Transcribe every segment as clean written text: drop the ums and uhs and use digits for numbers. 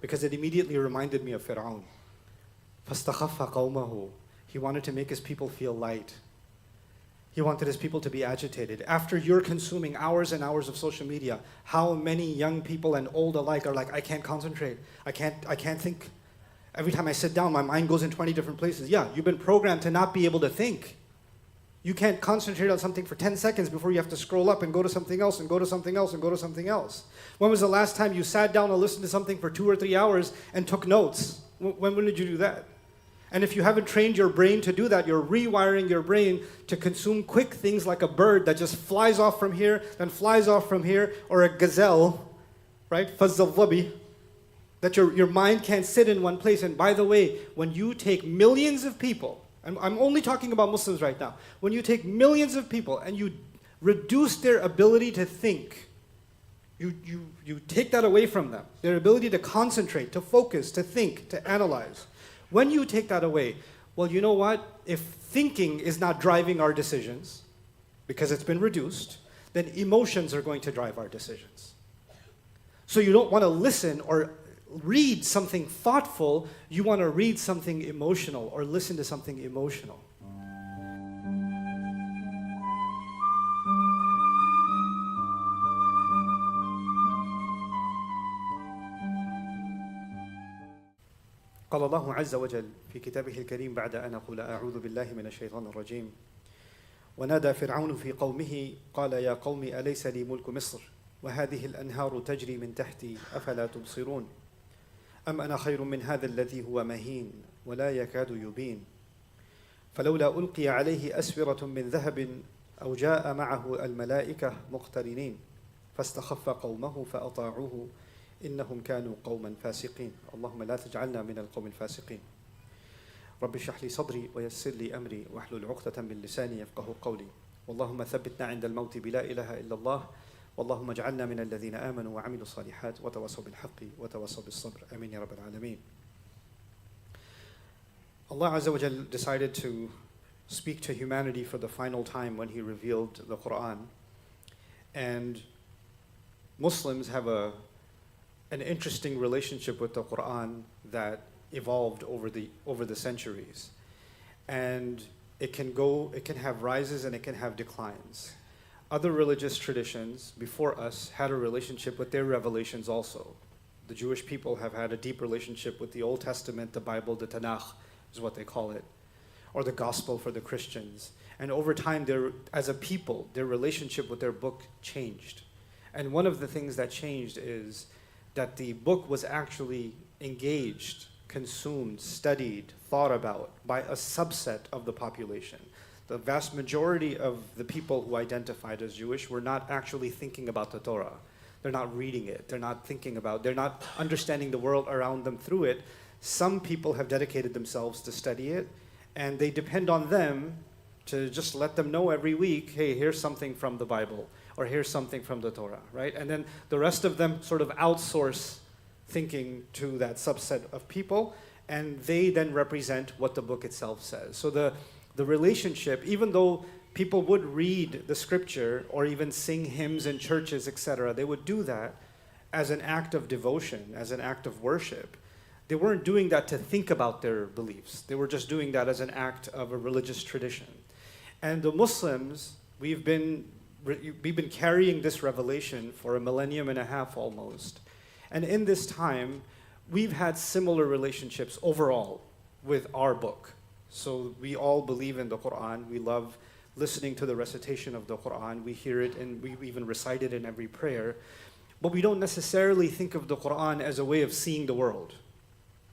because it immediately reminded me of Fir'aun. فَاسْتَخَفَّ قَوْمَهُ. He wanted to make his people feel light. He wanted his people to be agitated. After you're consuming hours and hours of social media, how many young people and old alike are like, I can't concentrate. I can't think. Every time I sit down, my mind goes in 20 different places. Yeah, you've been programmed to not be able to think. You can't concentrate on something for 10 seconds before you have to scroll up and go to something else and go to something else and go to something else. When was the last time you sat down and listened to something for 2 or 3 hours and took notes? When did you do that? And if you haven't trained your brain to do that, you're rewiring your brain to consume quick things like a bird that just flies off from here, then flies off from here, or a gazelle, right? Fazzalwabi, that your mind can't sit in one place. And by the way, when you take millions of people, and I'm only talking about Muslims right now, when you take millions of people and you reduce their ability to think, you take that away from them, their ability to concentrate, to focus, to think, to analyze. When you take that away, well, you know what? If thinking is not driving our decisions, because it's been reduced, then emotions are going to drive our decisions. So you don't want to listen or read something thoughtful, you want to read something emotional or listen to something emotional. قال الله عز وجل في كتابه الكريم بعد أن أقول أعوذ بالله من الشيطان الرجيم ونادى فرعون في قومه قال يا قوم أليس لي ملك مصر وهذه الأنهار تجري من تحتي أفلا تبصرون أم أنا خير من هذا الذي هو مهين ولا يكاد يبين فلولا ألقي عليه أسورة من ذهب أو جاء معه الملائكة مقترنين فاستخف قومه فأطاعوه إنهم كانوا قوما فاسقين اللهم لا تجعلنا من القوم الفاسقين رب اشرح لي صدري ويسر لي أمري واحلل عقدة من لساني يفقه قولي اللهم ثبتنا عند الموت بلا إله إلا الله واللهم اجعلنا من الذين آمنوا وعملوا الصالحات وتواصوا بالحق وتواصوا بالصبر آمين يا رب العالمين. Allah Azza wa Jal decided to speak to humanity for the final time when He revealed the Qur'an. And Muslims have an interesting relationship with the Qur'an that evolved over the centuries. And it can have rises and it can have declines. Other religious traditions before us had a relationship with their revelations also. The Jewish people have had a deep relationship with the Old Testament, the Bible, the Tanakh is what they call it, or the Gospel for the Christians. And over time, as a people, their relationship with their book changed. And one of the things that changed is that the book was actually engaged, consumed, studied, thought about by a subset of the population. The vast majority of the people who identified as Jewish were not actually thinking about the Torah. They're not reading it. They're not they're not understanding the world around them through it. Some people have dedicated themselves to study it, and they depend on them to just let them know every week, hey, here's something from the Bible, or here's something from the Torah, right? And then the rest of them sort of outsource thinking to that subset of people, and they then represent what the book itself says. So the relationship, even though people would read the scripture or even sing hymns in churches, etc., they would do that as an act of devotion, as an act of worship. They weren't doing that to think about their beliefs. They were just doing that as an act of a religious tradition. And the Muslims, we've been carrying this revelation for 1.5 millennium almost. And in this time, we've had similar relationships overall with our book. So we all believe in the Qur'an. We love listening to the recitation of the Qur'an. We hear it and we even recite it in every prayer. But we don't necessarily think of the Qur'an as a way of seeing the world.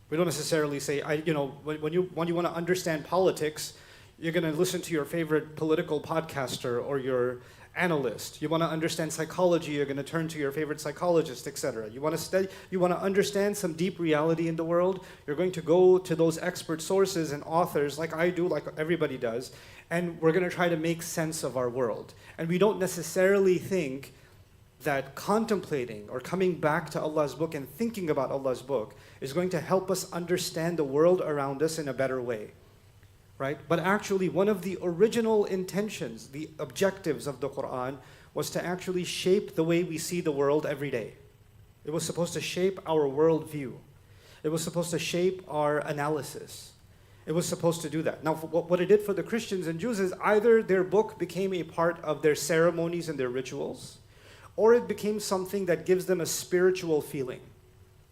We don't necessarily say, when you want to understand politics, you're going to listen to your favorite political podcaster or your analyst. You want to understand psychology, you're going to turn to your favorite psychologist, etc. You want to understand some deep reality in the world, you're going to go to those expert sources and authors like I do, like everybody does, and we're going to try to make sense of our world. And we don't necessarily think that contemplating or coming back to Allah's book and thinking about Allah's book is going to help us understand the world around us in a better way. Right? But actually, one of the original intentions, the objectives of the Qur'an, was to actually shape the way we see the world every day. It was supposed to shape our worldview. It was supposed to shape our analysis. It was supposed to do that. Now, what it did for the Christians and Jews is either their book became a part of their ceremonies and their rituals, or it became something that gives them a spiritual feeling,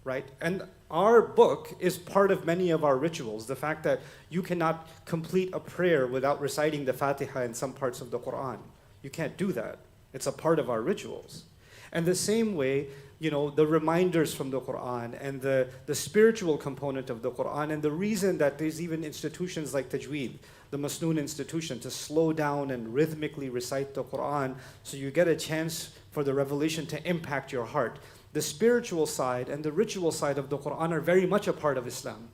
right? And our book is part of many of our rituals. The fact that you cannot complete a prayer without reciting the Fatiha in some parts of the Quran. You can't do that. It's a part of our rituals. And the same way, the reminders from the Quran and the spiritual component of the Quran, and the reason that there's even institutions like Tajweed, the Masnoon institution, to slow down and rhythmically recite the Quran so you get a chance for the revelation to impact your heart. The spiritual side and the ritual side of the Quran are very much a part of Islam.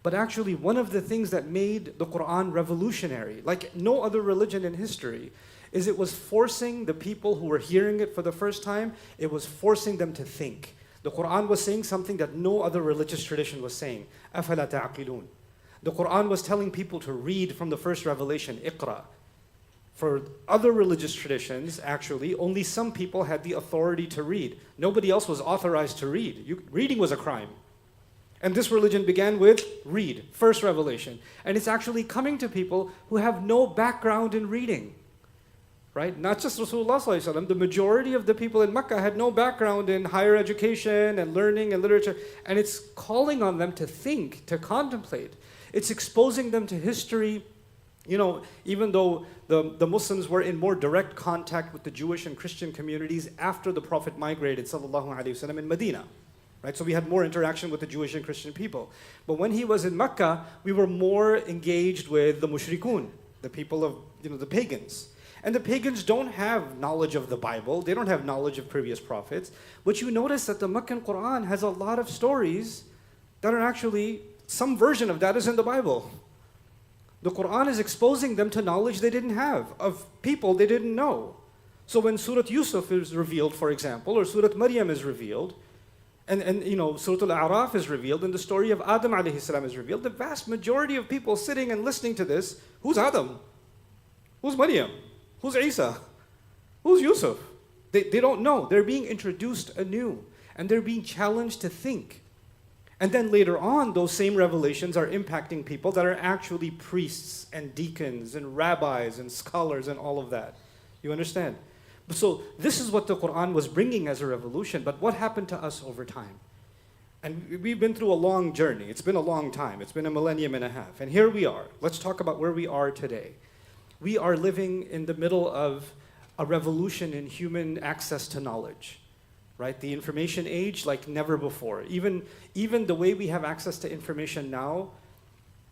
But actually, one of the things that made the Quran revolutionary, like no other religion in history, is it was forcing the people who were hearing it for the first time, it was forcing them to think. The Quran was saying something that no other religious tradition was saying. أَفَلَا تَعْقِلُونَ. The Quran was telling people to read from the first revelation, Iqra. For other religious traditions, actually, only some people had the authority to read. Nobody else was authorized to read. Reading was a crime. And this religion began with read, first revelation. And it's actually coming to people who have no background in reading. Right? Not just Rasulullah sallallahu alaihi wasallam, the majority of the people in Mecca had no background in higher education and learning and literature. And it's calling on them to think, to contemplate. It's exposing them to history. Even though the Muslims were in more direct contact with the Jewish and Christian communities after the Prophet migrated sallallahu alaihi wasallam in Medina. Right? So we had more interaction with the Jewish and Christian people. But when he was in Mecca, we were more engaged with the mushrikun, the people of, the pagans. And the pagans don't have knowledge of the Bible. They don't have knowledge of previous prophets. But you notice that the Meccan Quran has a lot of stories that are actually, some version of that is in the Bible. The Quran is exposing them to knowledge they didn't have, of people they didn't know. So when Surah Yusuf is revealed, for example, or Surah Maryam is revealed, and Surah Al-A'raf is revealed, and the story of Adam alayhi salam is revealed, the vast majority of people sitting and listening to this, who's Adam? Who's Maryam? Who's Isa? Who's Yusuf? They don't know. They're being introduced anew, and they're being challenged to think. And then later on, those same revelations are impacting people that are actually priests and deacons and rabbis and scholars and all of that. You understand? So this is what the Quran was bringing as a revolution, but what happened to us over time? And we've been through a long journey. It's been a long time. It's been a millennium and a half. And here we are. Let's talk about where we are today. We are living in the middle of a revolution in human access to knowledge. Right? The information age like never before. Even the way we have access to information now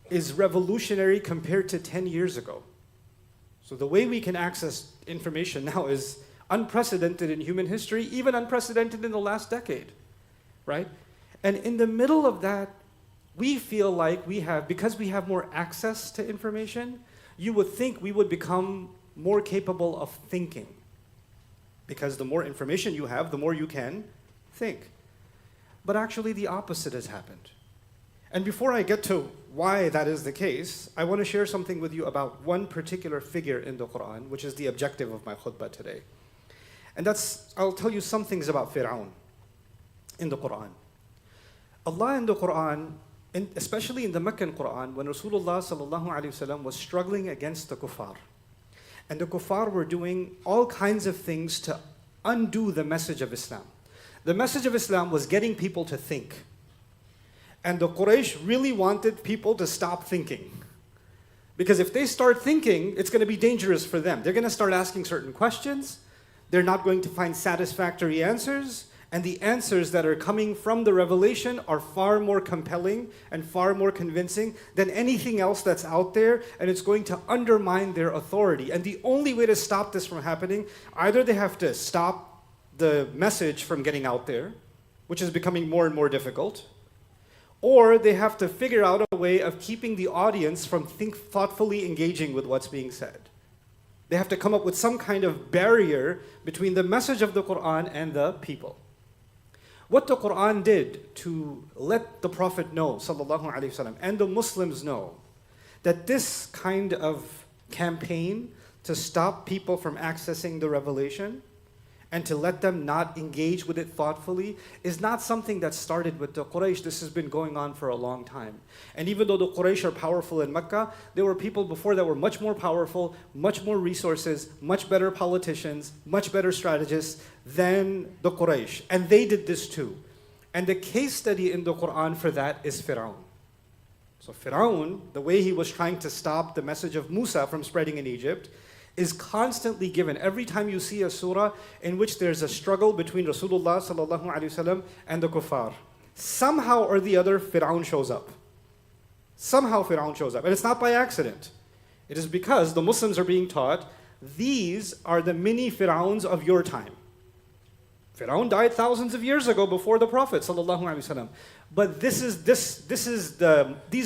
is revolutionary compared to 10 years ago. So the way we can access information now is unprecedented in human history, even unprecedented in the last decade. Right? And in the middle of that, we feel like because we have more access to information, you would think we would become more capable of thinking. Because the more information you have, the more you can think. But actually the opposite has happened. And before I get to why that is the case, I want to share something with you about one particular figure in the Quran, which is the objective of my khutbah today. And I'll tell you some things about Fir'aun in the Quran. Allah in the Quran, especially in the Meccan Quran, when Rasulullah sallallahu alaihi wasallam was struggling against the kuffar, and the kuffar were doing all kinds of things to undo the message of Islam. The message of Islam was getting people to think. And the Quraysh really wanted people to stop thinking. Because if they start thinking, it's going to be dangerous for them. They're going to start asking certain questions. They're not going to find satisfactory answers. And the answers that are coming from the revelation are far more compelling and far more convincing than anything else that's out there, and it's going to undermine their authority. And the only way to stop this from happening, either they have to stop the message from getting out there, which is becoming more and more difficult, or they have to figure out a way of keeping the audience from thoughtfully engaging with what's being said. They have to come up with some kind of barrier between the message of the Quran and the people. What the Quran did to let the Prophet know, sallallahu alaihi wasallam, and the Muslims know that this kind of campaign to stop people from accessing the revelation and to let them not engage with it thoughtfully is not something that started with the Quraysh. This has been going on for a long time. And even though the Quraysh are powerful in Mecca, there were people before that were much more powerful, much more resources, much better politicians, much better strategists than the Quraysh. And they did this too. And the case study in the Quran for that is Fir'aun. So Fir'aun, the way he was trying to stop the message of Musa from spreading in Egypt, is constantly given. Every time you see a surah in which there's a struggle between Rasulullah sallallahu alaihi wasallam and the kuffar, somehow or the other, Fir'aun shows up. Somehow Fir'aun shows up. And it's not by accident. It is because the Muslims are being taught, these are the mini Fir'auns of your time. Fir'aun died thousands of years ago before the Prophet sallallahu alaihi wasallam. But these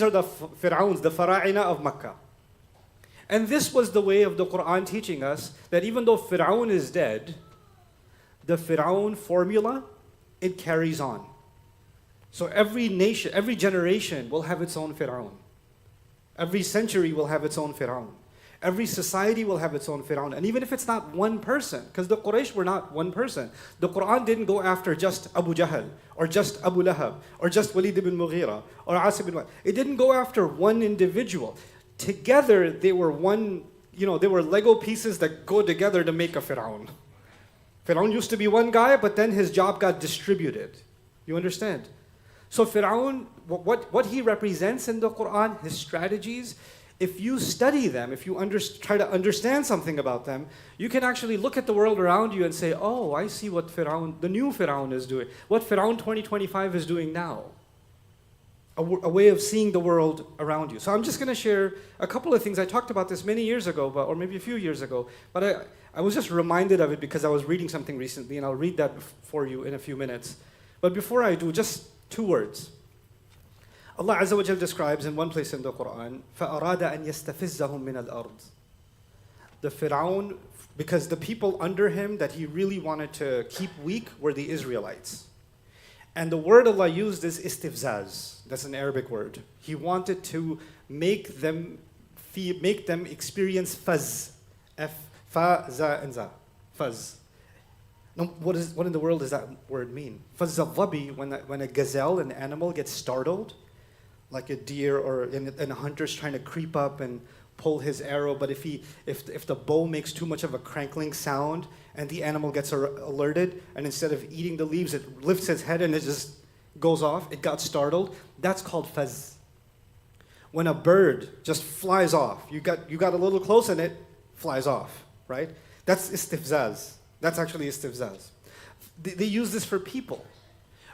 are the Fir'auns, the Fara'ina of Makkah. And this was the way of the Quran teaching us that even though Fir'aun is dead, the Fir'aun formula, it carries on. So every nation, every generation will have its own Fir'aun. Every century will have its own Fir'aun. Every society will have its own Fir'aun. And even if it's not one person, because the Quraysh were not one person. The Quran didn't go after just Abu Jahl, or just Abu Lahab, or just Walid ibn Mughira, or Asib ibn Wa'il. It didn't go after one individual. Together, they were one, they were Lego pieces that go together to make a Fir'aun. Fir'aun used to be one guy, but then his job got distributed. You understand? So Fir'aun, what he represents in the Quran, his strategies, if you study them, if you try to understand something about them, you can actually look at the world around you and say, oh, I see what Fir'aun, the new Fir'aun is doing, what Fir'aun 2025 is doing now. A way of seeing the world around you. So I'm just going to share a couple of things. I talked about this many years ago, or maybe a few years ago, but I was just reminded of it because I was reading something recently, and I'll read that for you in a few minutes. But before I do, just 2 words. Allah Azza wa Jal describes in one place in the Quran, فَأَرَادَ أَن يَسْتَفِزَّهُم مِّنَ الْأَرْضِ. The Fir'aun, because the people under him that he really wanted to keep weak were the Israelites. And the word Allah used is istifzaz. That's an Arabic word. He wanted to make them experience faz. Fa-za and za. Faz. Now, what in the world does that word mean? Faz-al-dhabi, when a gazelle, an animal, gets startled, like a deer or and a hunter's trying to creep up and pull his arrow, but if the bow makes too much of a crankling sound and the animal gets alerted, and instead of eating the leaves, it lifts its head and it just goes off, it got startled, that's called faz. When a bird just flies off, you got a little close and it flies off, right? That's istifzaz. That's actually istifzaz. They use this for people.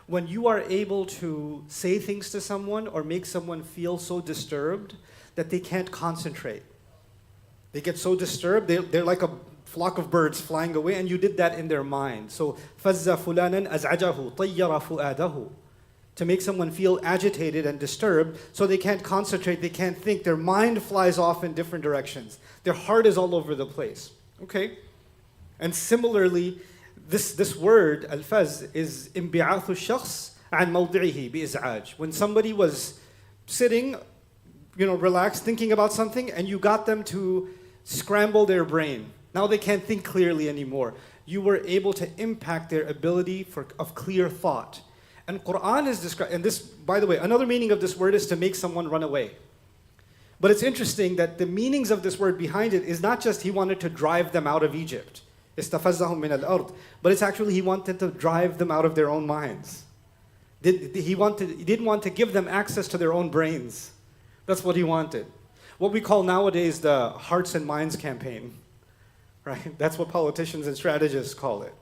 When you are able to say things to someone or make someone feel so disturbed that they can't concentrate. They get so disturbed, they're like a flock of birds flying away, and you did that in their mind. So, فَزَّ فُلَانًا أَزْعَجَهُ طَيَّرَ فُؤَادَهُ. To make someone feel agitated and disturbed so they can't concentrate, they can't think, their mind flies off in different directions. Their heart is all over the place. Okay? And similarly, this word, al-faz, is انبعاث الشخص عن موضعه بإزعاج. When somebody was sitting, relaxed, thinking about something, and you got them to scramble their brain. Now they can't think clearly anymore. You were able to impact their ability of clear thought. And Quran is described, and this, by the way, another meaning of this word is to make someone run away. But it's interesting that the meanings of this word behind it is not just he wanted to drive them out of Egypt. استفزهم من الأرض. But it's actually he wanted to drive them out of their own minds. He didn't want to give them access to their own brains. That's what he wanted. What we call nowadays the hearts and minds campaign. Right? That's what politicians and strategists call it.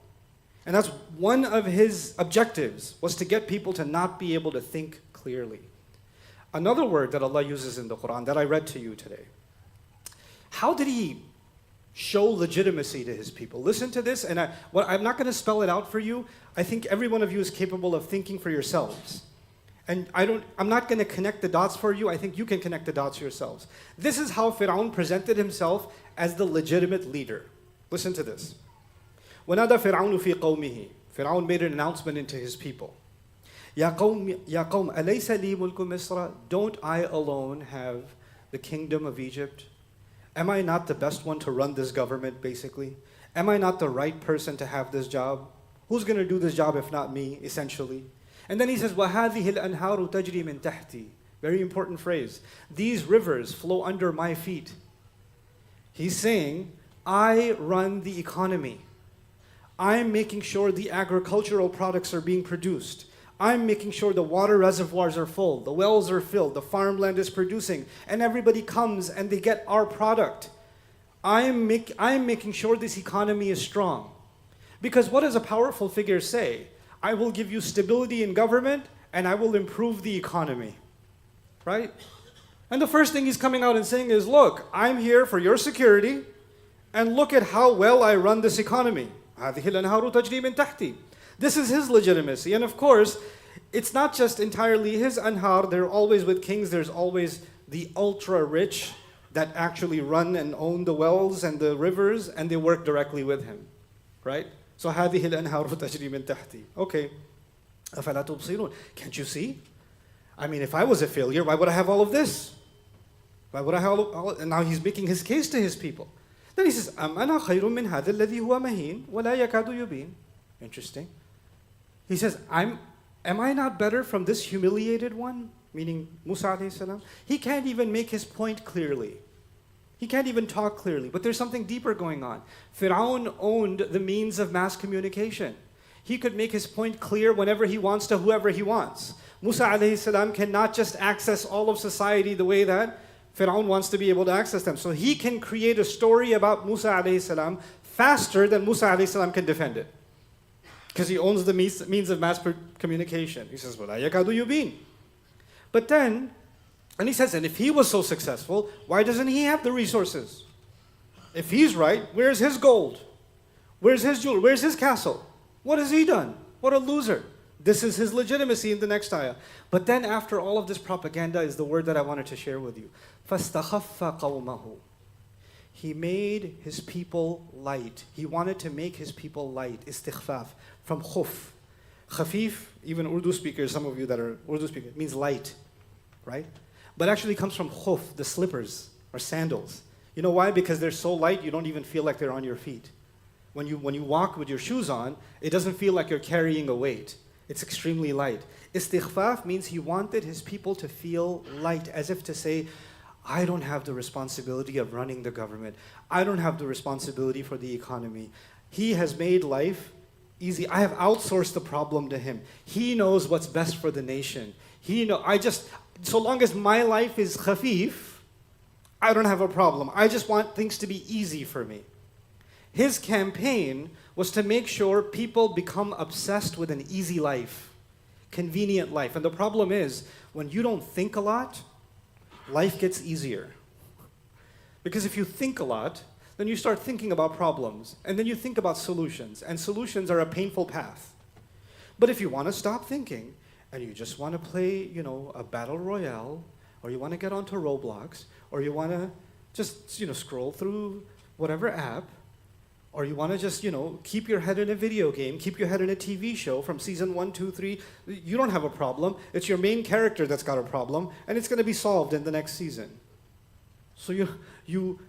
And that's one of his objectives, was to get people to not be able to think clearly. Another word that Allah uses in the Quran that I read to you today. How did he show legitimacy to his people? Listen to this, and I'm not going to spell it out for you. I think every one of you is capable of thinking for yourselves. And I'm not going to connect the dots for you. I think you can connect the dots yourselves. This is how Fir'aun presented himself as the legitimate leader. Listen to this. وَنَادَى فِرْعَوْنُ فِي قَوْمِهِ. Fir'aun made an announcement into his people. يَا قَوْمْ أَلَيْسَ لِي مُلْكُ مِصْرَ. Don't I alone have the kingdom of Egypt? Am I not the best one to run this government, basically? Am I not the right person to have this job? Who's going to do this job if not me, essentially? And then he says, وَهَذِهِ الْأَنْهَارُ تَجْرِي مِنْ تَحْتِي. Very important phrase. These rivers flow under my feet. He's saying, I run the economy. I'm making sure the agricultural products are being produced. I'm making sure the water reservoirs are full, the wells are filled, the farmland is producing, and everybody comes and they get our product. I'm making sure this economy is strong. Because what does a powerful figure say? I will give you stability in government and I will improve the economy. Right? And the first thing he's coming out and saying is, look, I'm here for your security and look at how well I run this economy. This is his legitimacy. And of course, it's not just entirely his anhar. They're always with kings. There's always the ultra-rich that actually run and own the wells and the rivers, and they work directly with him. Right? So هذه الأنهار تجري من تحتي. Okay. أفلا تبصرون. Can't you see? I mean, if I was a failure, why would I have all of this? Why would I have all and now he's making his case to his people. Then he says, أَمْ أَنَا خَيْرٌ مِّنْ هَذَا الَّذِي هُوَ مَهِينٌ وَلَا يَكَادُ يُبِينٌ. Interesting. He says, am I not better from this humiliated one? Meaning Musa alayhi salam. He can't even make his point clearly. He can't even talk clearly. But there's something deeper going on. Fir'aun owned the means of mass communication. He could make his point clear whenever he wants to whoever he wants. Musa alayhi salam cannot just access all of society the way that Fir'aun wants to be able to access them. So he can create a story about Musa alayhi salam faster than Musa alayhi salam can defend it. Because he owns the means of mass communication. He says, وَلَا يَكَادُ يُبِينٌ. But then, and he says, and if he was so successful, why doesn't he have the resources? If he's right, where's his gold? Where's his jewel? Where's his castle? What has he done? What a loser. This is his legitimacy in the next ayah. But then after all of this propaganda is the word that I wanted to share with you. فَاسْتَخَفَّ قَوْمَهُ. He made his people light. He wanted to make his people light. Istighfaf. From khuf. Khafif, even Urdu speakers, some of you that are Urdu speakers, means light. Right? But actually comes from khuf, the slippers or sandals. You know why? Because they're so light you don't even feel like they're on your feet. When you walk with your shoes on, it doesn't feel like you're carrying a weight. It's extremely light. Istighfaf means he wanted his people to feel light, as if to say, I don't have the responsibility of running the government. I don't have the responsibility for the economy. He has made life easy. I have outsourced the problem to him. He knows what's best for the nation. So long as my life is khafif, I don't have a problem. I just want things to be easy for me. His campaign was to make sure people become obsessed with an easy life, convenient life. And the problem is, when you don't think a lot, life gets easier. Because if you think a lot, then you start thinking about problems, and then you think about solutions, and solutions are a painful path. But if you want to stop thinking, and you just want to play, a battle royale, or you want to get onto Roblox, or you want to just, scroll through whatever app, or you want to just, keep your head in a video game, keep your head in a TV show from season 1, 2, 3, you don't have a problem. It's your main character that's got a problem, and it's going to be solved in the next season. So you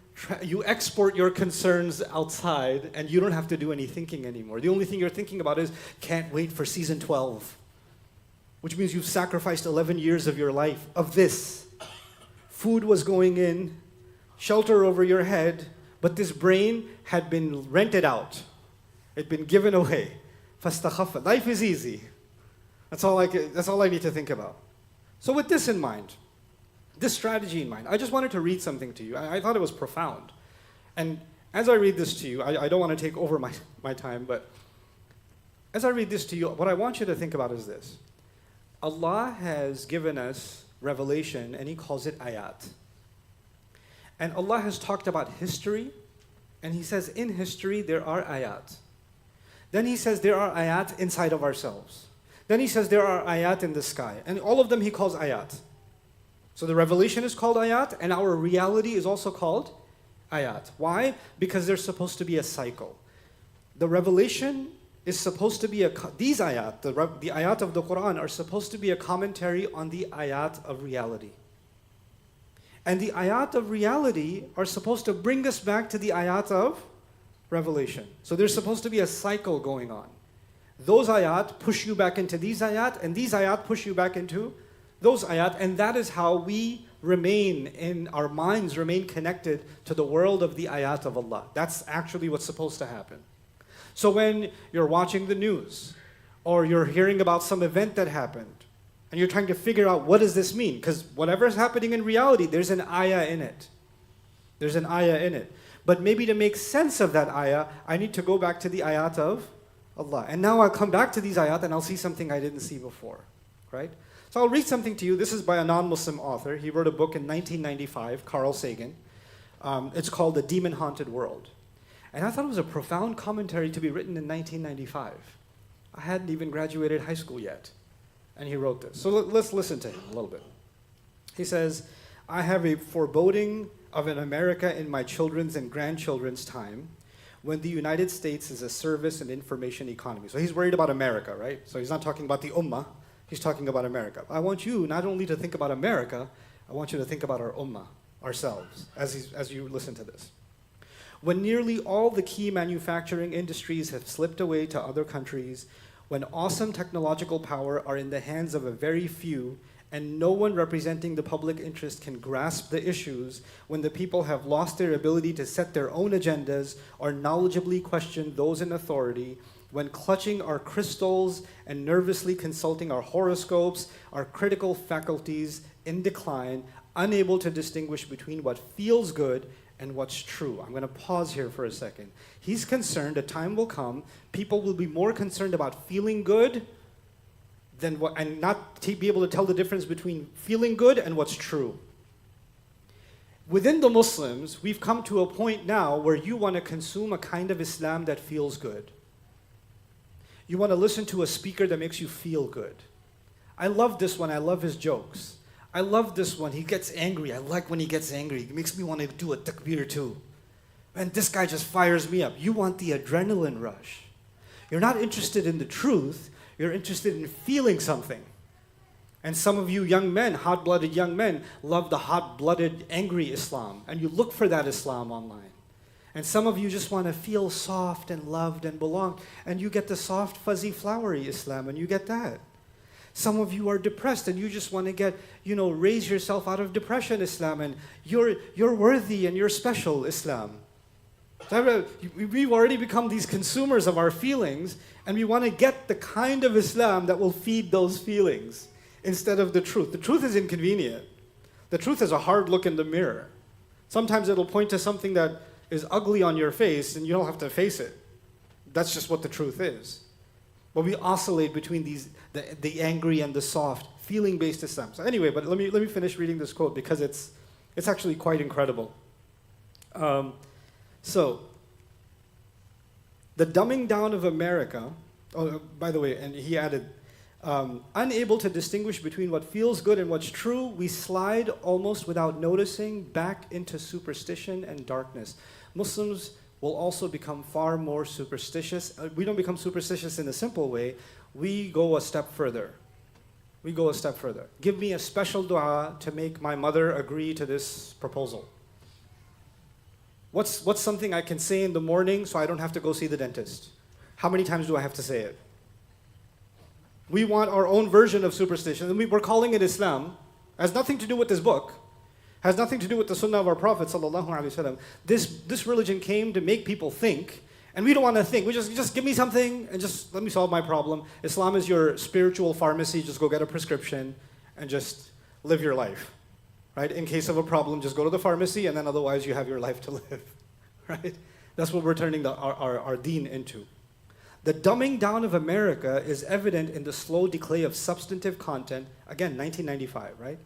export your concerns outside, and you don't have to do any thinking anymore. The only thing you're thinking about is, can't wait for season 12. Which means you've sacrificed 11 years of your life, of this. Food was going in, shelter over your head, but this brain had been rented out. It'd been given away. فَاسْتَخَفَّ. Life is easy. That's all I need to think about. So with this in mind, this strategy in mind, I just wanted to read something to you. I thought it was profound. And as I read this to you, I don't want to take over my time, but as I read this to you, what I want you to think about is this. Allah has given us revelation, and He calls it ayat. And Allah has talked about history, and He says in history there are ayat. Then He says there are ayat inside of ourselves. Then He says there are ayat in the sky. And all of them He calls ayat. So the revelation is called ayat, and our reality is also called ayat. Why? Because there's supposed to be a cycle. The revelation is supposed to be these ayat, the ayat of the Qur'an, are supposed to be a commentary on the ayat of reality. And the ayat of reality are supposed to bring us back to the ayat of revelation. So there's supposed to be a cycle going on. Those ayat push you back into these ayat, and these ayat push you back into those ayat, and that is how we remain in our minds, remain connected to the world of the ayat of Allah. That's actually what's supposed to happen. So when you're watching the news, or you're hearing about some event that happened, and you're trying to figure out what does this mean, because whatever is happening in reality, there's an ayah in it. There's an ayah in it. But maybe to make sense of that ayah, I need to go back to the ayat of Allah. And now I'll come back to these ayat and I'll see something I didn't see before, right? So I'll read something to you. This is by a non-Muslim author. He wrote a book in 1995, Carl Sagan. It's called The Demon-Haunted World. And I thought it was a profound commentary to be written in 1995. I hadn't even graduated high school yet. And he wrote this. So let's listen to him a little bit. He says, I have a foreboding of an America in my children's and grandchildren's time when the United States is a service and information economy. So he's worried about America, right? So he's not talking about the ummah, he's talking about America. I want you not only to think about America, I want you to think about our ummah, ourselves, as you listen to this. When nearly all the key manufacturing industries have slipped away to other countries, when awesome technological power are in the hands of a very few, and no one representing the public interest can grasp the issues, when the people have lost their ability to set their own agendas or knowledgeably question those in authority, when clutching our crystals and nervously consulting our horoscopes, our critical faculties in decline, unable to distinguish between what feels good and what's true. I'm going to pause here for a second. He's concerned a time will come, people will be more concerned about feeling good than what, and not be able to tell the difference between feeling good and what's true. Within the Muslims, we've come to a point now where you want to consume a kind of Islam that feels good. You want to listen to a speaker that makes you feel good. I love this one. I love his jokes. I love this one. He gets angry. I like when he gets angry. It makes me want to do a takbir too. And this guy just fires me up. You want the adrenaline rush. You're not interested in the truth. You're interested in feeling something. And some of you young men, hot-blooded young men, love the hot-blooded, angry Islam. And you look for that Islam online. And some of you just want to feel soft and loved and belong. And you get the soft, fuzzy, flowery Islam, and you get that. Some of you are depressed and you just want to get, raise yourself out of depression Islam, and you're worthy and you're special Islam. We've already become these consumers of our feelings, and we want to get the kind of Islam that will feed those feelings instead of the truth. The truth is inconvenient. The truth is a hard look in the mirror. Sometimes it'll point to something that is ugly on your face and you don't have to face it. That's just what the truth is. But we oscillate between the angry and the soft, feeling-based Islam. So anyway, but let me finish reading this quote because it's actually quite incredible. So, the dumbing down of America, by the way, and he added, unable to distinguish between what feels good and what's true, we slide almost without noticing back into superstition and darkness. Muslims will also become far more superstitious. We don't become superstitious in a simple way. We go a step further. We go a step further. Give me a special dua to make my mother agree to this proposal. What's something I can say in the morning so I don't have to go see the dentist? How many times do I have to say it? We want our own version of superstition, and we're calling it Islam. It has nothing to do with this book. It has nothing to do with the sunnah of our Prophet sallallahu alaihi wasallam. This religion came to make people think, and we don't want to think. We just give me something and just let me solve my problem. Islam is your spiritual pharmacy. Just go get a prescription and just live your life. Right? In case of a problem, just go to the pharmacy, and then otherwise you have your life to live. Right? That's what we're turning our deen into. The dumbing down of America is evident in the slow decay of substantive content, again, 1995, right?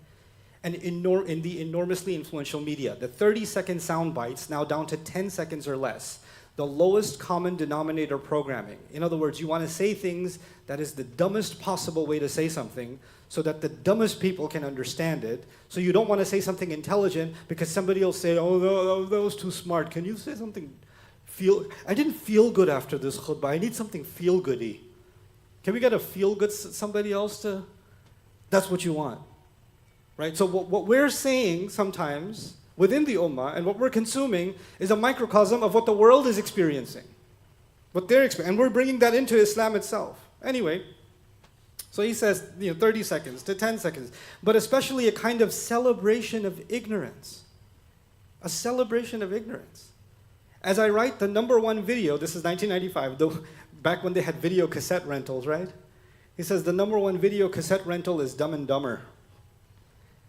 And in the enormously influential media. The 30-second sound bites now down to 10 seconds or less. The lowest common denominator programming. In other words, you want to say things that is the dumbest possible way to say something so that the dumbest people can understand it. So you don't want to say something intelligent because somebody will say, oh, that was too smart. Can you say something I didn't feel good after this khutbah. I need something feel-goody. Can we get a feel-good somebody else to? That's what you want. Right? So what we're saying sometimes, within the ummah, and what we're consuming is a microcosm of what the world is experiencing. What they're experiencing. And we're bringing that into Islam itself. Anyway, so he says, 30 seconds to 10 seconds, but especially a kind of celebration of ignorance. A celebration of ignorance. As I write the number one video, this is 1995, back when they had video cassette rentals, right? He says the number one video cassette rental is Dumb and Dumber.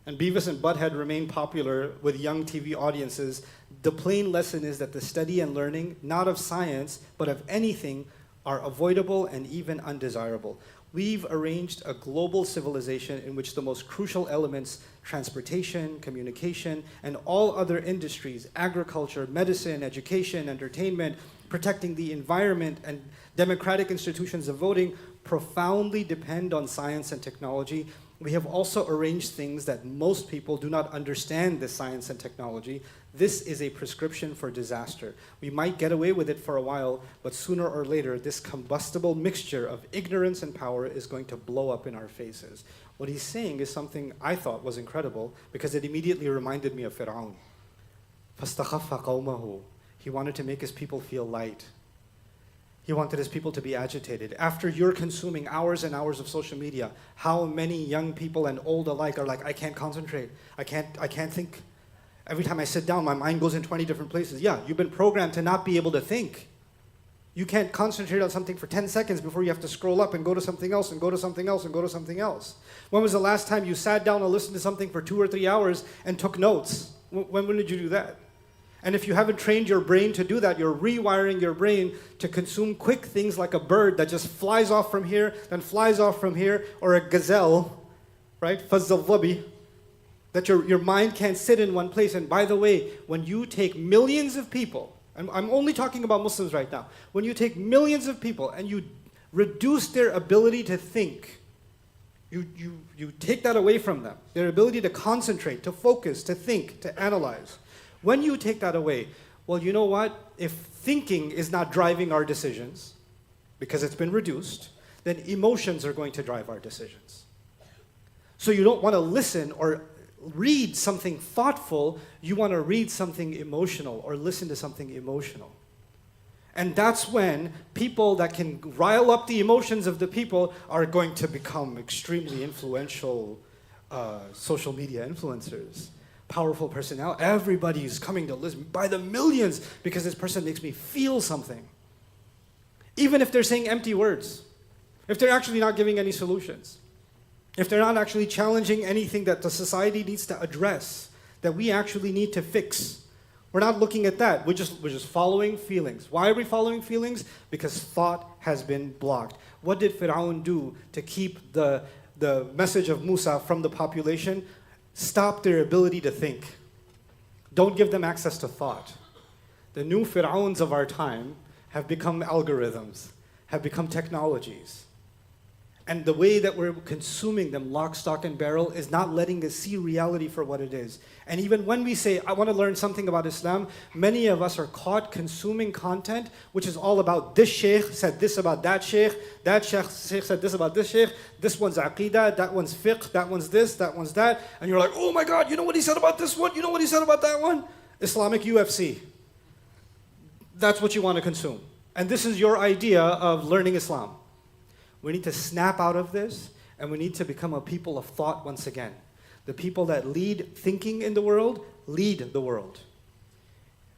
And Beavis and Butthead remain popular with young TV audiences. The plain lesson is that the study and learning, not of science, but of anything, are avoidable and even undesirable. We've arranged a global civilization in which the most crucial elements, transportation, communication, and all other industries, agriculture, medicine, education, entertainment, protecting the environment, and democratic institutions of voting, profoundly depend on science and technology. We have also arranged things that most people do not understand this science and technology. This is a prescription for disaster. We might get away with it for a while, but sooner or later, this combustible mixture of ignorance and power is going to blow up in our faces. What he's saying is something I thought was incredible because it immediately reminded me of Fir'aun. فَاسْتَخَفَّ قَوْمَهُ. He wanted to make his people feel light. He wanted his people to be agitated. After you're consuming hours and hours of social media, how many young people and old alike are like, I can't concentrate. I can't think. Every time I sit down, my mind goes in 20 different places. Yeah, you've been programmed to not be able to think. You can't concentrate on something for 10 seconds before you have to scroll up and go to something else and go to something else and go to something else. When was the last time you sat down and listened to something for 2 or 3 hours and took notes? When did you do that? And if you haven't trained your brain to do that, you're rewiring your brain to consume quick things like a bird that just flies off from here, then flies off from here, or a gazelle, right? Fazzal-Dhabi, that your mind can't sit in one place. And by the way, when you take millions of people, and I'm only talking about Muslims right now, when you take millions of people and you reduce their ability to think, you take that away from them, their ability to concentrate, to focus, to think, to analyze. When you take that away, well, you know what? If thinking is not driving our decisions, because it's been reduced, then emotions are going to drive our decisions. So you don't want to listen or read something thoughtful, you want to read something emotional or listen to something emotional. And that's when people that can rile up the emotions of the people are going to become extremely influential social media influencers. Powerful personality. Everybody is coming to listen by the millions because this person makes me feel something. Even if they're saying empty words, if they're actually not giving any solutions, if they're not actually challenging anything that the society needs to address, that we actually need to fix. We're not looking at that. We're just following feelings. Why are we following feelings? Because thought has been blocked. What did Fir'aun do to keep the message of Musa from the population? Stop their ability to think. Don't give them access to thought. The new Fir'auns of our time have become algorithms, have become technologies. And the way that we're consuming them lock, stock, and barrel is not letting us see reality for what it is. And even when we say, I want to learn something about Islam, many of us are caught consuming content which is all about this sheikh said this about that sheikh said this about this sheikh, this one's aqidah, that one's fiqh, that one's this, that one's that. And you're like, oh my God, you know what he said about this one? You know what he said about that one? Islamic UFC. That's what you want to consume. And this is your idea of learning Islam. We need to snap out of this, and we need to become a people of thought once again. The people that lead thinking in the world, lead the world.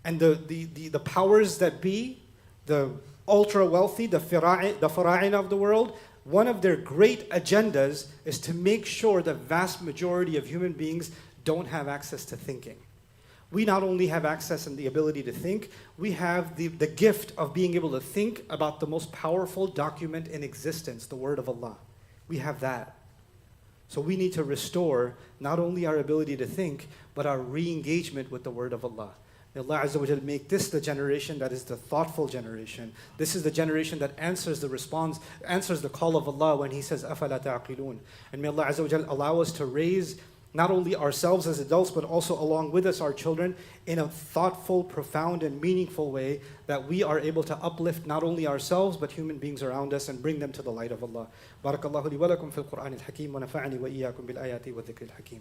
And the powers that be, the ultra-wealthy, the fara'in of the world, one of their great agendas is to make sure the vast majority of human beings don't have access to thinking. We not only have access and the ability to think, we have the gift of being able to think about the most powerful document in existence, the word of Allah. We have that. So we need to restore not only our ability to think, but our re-engagement with the word of Allah. May Allah Azza wa Jal make this the generation that is the thoughtful generation. This is the generation that answers the call of Allah when He says, أَفَلَا تَعْقِلُونَ. And may Allah Azza wa Jal allow us to raise not only ourselves as adults, but also along with us our children in a thoughtful, profound, and meaningful way that we are able to uplift not only ourselves, but human beings around us and bring them to the light of Allah. Barakallahu li wa lakum fil Qur'an al-Hakim wa nafa'ani wa iyyakum bil ayati wa dhikri al-Hakim.